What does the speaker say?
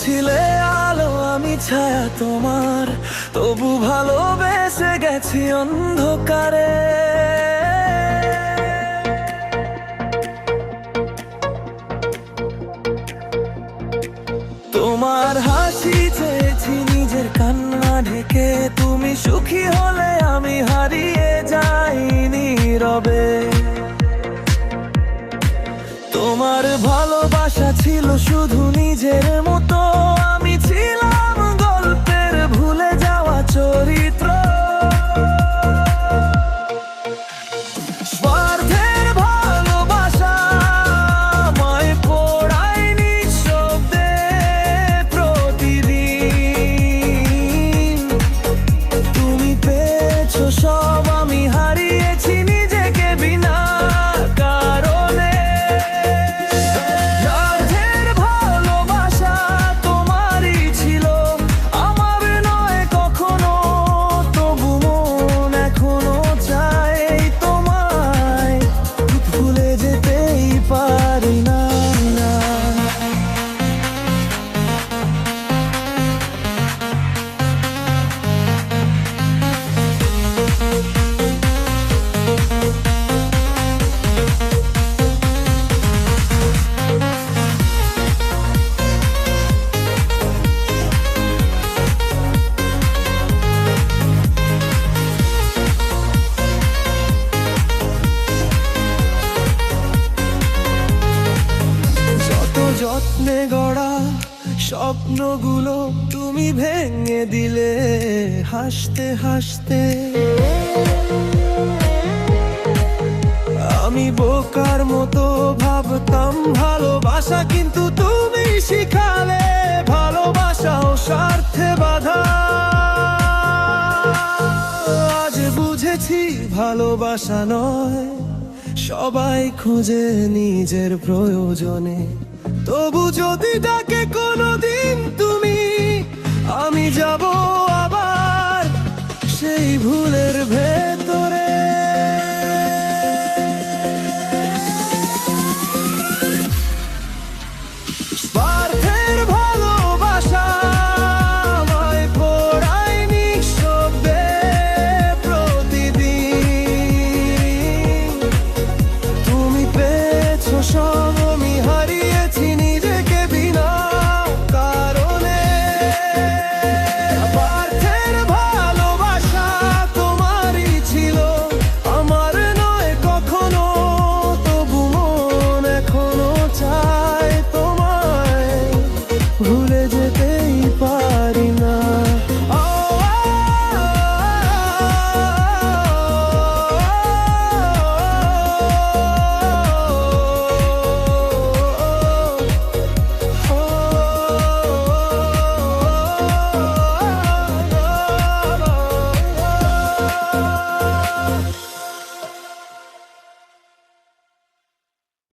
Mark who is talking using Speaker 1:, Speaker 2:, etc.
Speaker 1: ছিলে আলো আমি ছায়া তোমার, তবু ভালোবেসে গেছি অন্ধকারে। তোমার হাসি চেয়েছি নিজের কান্না ঢেকে, তুমি সুখী হলে আমি হারিয়ে যাই নীরবে। তোমার ভালোবাসা ছিল শুধু নিজের মতো, আমি ছিলাম গল্পের ভুলে যাওয়া চরিত্র। স্বার্থের ভালোবাসা আমায় পোড়ায় নিঃশব্দে প্রতিদিন। তুমি পেয়েছো সব, আমি হারিয়েছি নিজেকে বিনা কারণে। স্বার্থের ভালোবাসা তোমারই ছিল, আমার নয় কখনো, তবু মন এখনো চায় তোমায়, ভুলে যেতেই পারি না। যত্নে গড়া স্বপ্নগুলো তুমি ভেঙে দিলে হাসতে হাসতে। আমি বোকার মতো ভাবতাম ভালোবাসা, কিন্তু তুমি শিখালে ভালোবাসাও স্বার্থে বাধা। আজ বুঝেছি ভালোবাসা নয় সবাই খুঁজে নিজের প্রয়োজনে, তবু যদি ডাকে কোনোদিন তুমি, আমি যাব আবার সেই ভুলের ভেতরে।